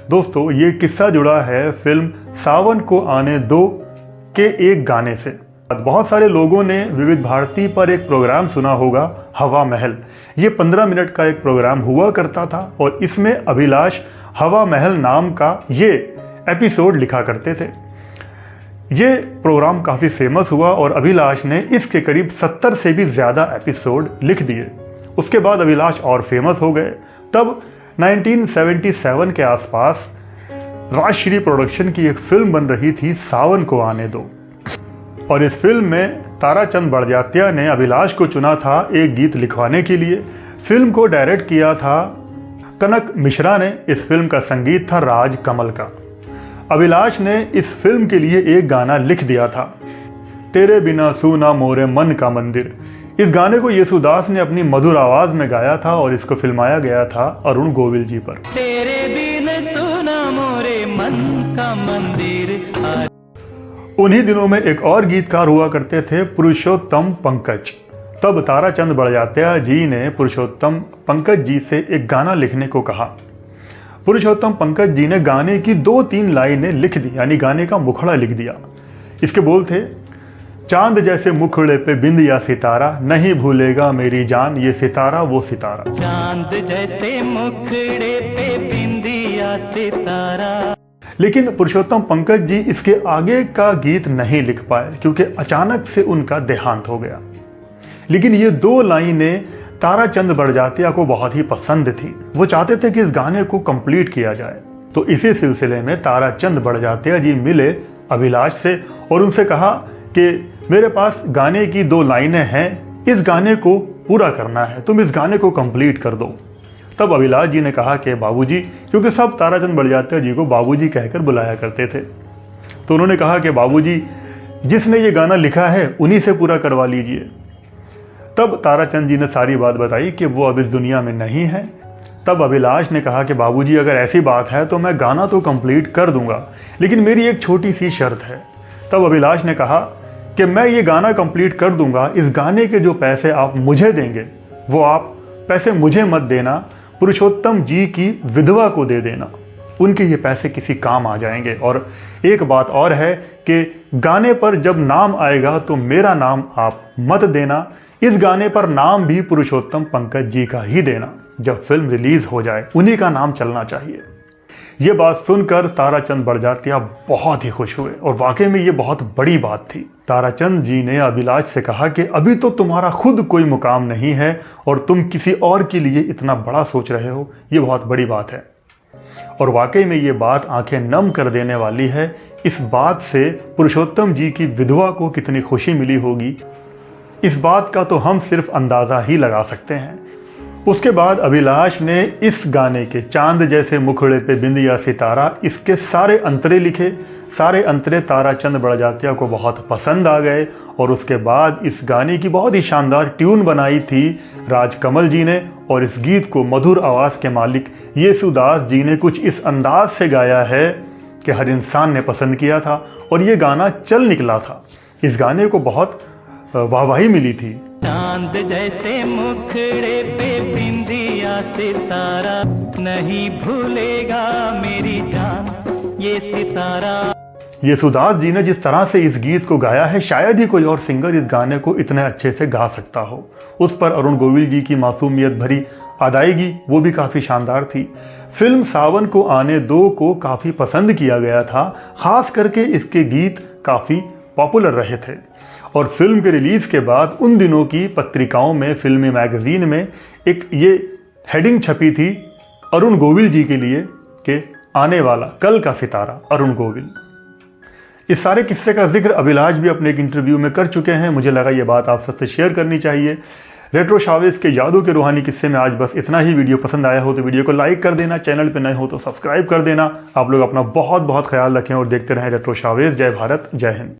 दोस्तों ये किस्सा जुड़ा है फिल्म सावन को आने दो के एक गाने से। बहुत सारे लोगों ने विविध भारती पर एक प्रोग्राम सुना होगा, हवा महल। ये 15 मिनट का एक प्रोग्राम हुआ करता था और इसमें अभिलाष हवा महल नाम का ये एपिसोड लिखा करते थे। ये प्रोग्राम काफ़ी फेमस हुआ और अभिलाष ने इसके करीब 70 से भी ज़्यादा एपिसोड लिख दिए। उसके बाद अभिलाष और फेमस हो गए। तब 1977 के आसपास राजश्री प्रोडक्शन की एक फिल्म बन रही थी, सावन को आने दो, और इस फिल्म में ताराचंद बड़जात्या ने अभिलाष को चुना था एक गीत लिखवाने के लिए। फिल्म को डायरेक्ट किया था कनक मिश्रा ने। इस फिल्म का संगीत था राज कमल का। अभिलाष ने इस फिल्म के लिए एक गाना लिख दिया था, तेरे बिना सूना मोरे मन का मंदिर। इस गाने को येसुदास ने अपनी मधुर आवाज में गाया था और इसको फिल्माया गया था अरुण गोविल जी पर। तेरे बिना सूना मोरे मन का मंदिर। उन्हीं दिनों में एक और गीतकार हुआ करते थे, पुरुषोत्तम पंकज। तब ताराचंद बड़जात्या जी ने पुरुषोत्तम पंकज जी से एक गाना लिखने को कहा। पुरुषोत्तम पंकज जी ने गाने की 2-3 लाइनें लिख दी, यानी गाने का मुखड़ा लिख दिया। इसके बोल थे, चांद जैसे मुखड़े पे बिंद या सितारा, नहीं भूलेगा मेरी जान ये सितारा वो सितारा। चांद जैसे मुखड़े पे बिंद या सितारा। लेकिन पुरुषोत्तम पंकज जी इसके आगे का गीत नहीं लिख पाए क्योंकि अचानक से उनका देहांत हो गया। लेकिन ये 2 लाइनें ताराचंद बड़जात्या को बहुत ही पसंद थी। वो चाहते थे कि इस गाने को कंप्लीट किया जाए। तो इसी सिलसिले में ताराचंद बड़जात्या जी मिले अभिलाष से और उनसे कहा कि मेरे पास गाने की 2 लाइनें हैं, इस गाने को पूरा करना है, तुम इस गाने को कंप्लीट कर दो। तब अभिलाष जी ने कहा कि बाबूजी, क्योंकि सब ताराचंद बड़जात्या जी को बाबूजी कहकर बुलाया करते थे, तो उन्होंने कहा कि बाबूजी जिसने ये गाना लिखा है उन्हीं से पूरा करवा लीजिए। तब ताराचंद जी ने सारी बात बताई कि वो अब इस दुनिया में नहीं है। तब अभिलाष ने कहा कि बाबूजी अगर ऐसी बात है तो मैं गाना तो कंप्लीट कर दूंगा, लेकिन मेरी एक छोटी सी शर्त है। तब अभिलाष ने कहा कि मैं ये गाना कंप्लीट कर दूंगा, इस गाने के जो पैसे आप मुझे देंगे वो आप पैसे मुझे मत देना, पुरुषोत्तम जी की विधवा को दे देना, उनके ये पैसे किसी काम आ जाएंगे। और एक बात और है कि गाने पर जब नाम आएगा तो मेरा नाम आप मत देना, इस गाने पर नाम भी पुरुषोत्तम पंकज जी का ही देना। जब फिल्म रिलीज हो जाए उन्हीं का नाम चलना चाहिए। ये बात सुनकर ताराचंद बड़जात्या बहुत ही खुश हुए और वाकई में ये बहुत बड़ी बात थी। ताराचंद जी ने अभिलाष से कहा कि अभी तो तुम्हारा खुद कोई मुकाम नहीं है और तुम किसी और के लिए इतना बड़ा सोच रहे हो, ये बहुत बड़ी बात है। और वाकई में ये बात आंखें नम कर देने वाली है। इस बात से पुरुषोत्तम जी की विधवा को कितनी खुशी मिली होगी, इस बात का तो हम सिर्फ अंदाज़ा ही लगा सकते हैं। उसके बाद अभिलाष ने इस गाने के चांद जैसे मुखड़े पे बिंद या सितारा, इसके सारे अंतरे लिखे। सारे अंतरे ताराचंद बड़जात्या को बहुत पसंद आ गए और उसके बाद इस गाने की बहुत ही शानदार ट्यून बनाई थी राज कमल जी ने। और इस गीत को मधुर आवाज़ के मालिक येसुदास जी ने कुछ इस अंदाज से गाया है कि हर इंसान ने पसंद किया था और ये गाना चल निकला था। इस गाने को बहुत वाहवाही मिली थी। चांद जैसे मुखड़े पे बिंदिया सितारा, नहीं भूलेगा मेरी जान ये सितारा। येसुदास जी ने जिस तरह से इस गीत को गाया है, शायद ही कोई और सिंगर इस गाने को इतने अच्छे से गा सकता हो। उस पर अरुण गोविल जी की मासूमियत भरी अदायगी वो भी काफ़ी शानदार थी। फिल्म सावन को आने दो को काफ़ी पसंद किया गया था, खास करके इसके गीत काफ़ी पॉपुलर रहे थे। और फिल्म के रिलीज़ के बाद उन दिनों की पत्रिकाओं में, फिल्मी मैगजीन में एक ये हेडिंग छपी थी अरुण गोविल जी के लिए कि आने वाला कल का सितारा अरुण गोविल। इस सारे किस्से का जिक्र अभिलाष भी अपने एक इंटरव्यू में कर चुके हैं। मुझे लगा ये बात आप सबसे शेयर करनी चाहिए। रेट्रो शावेज के जादू के रूहानी किस्से में आज बस इतना ही। वीडियो पसंद आया हो तो वीडियो को लाइक कर देना, चैनल पे नए हो तो सब्सक्राइब कर देना। आप लोग अपना बहुत बहुत ख्याल रखें और देखते रहें रेट्रो शावेज। जय भारत, जय हिंद।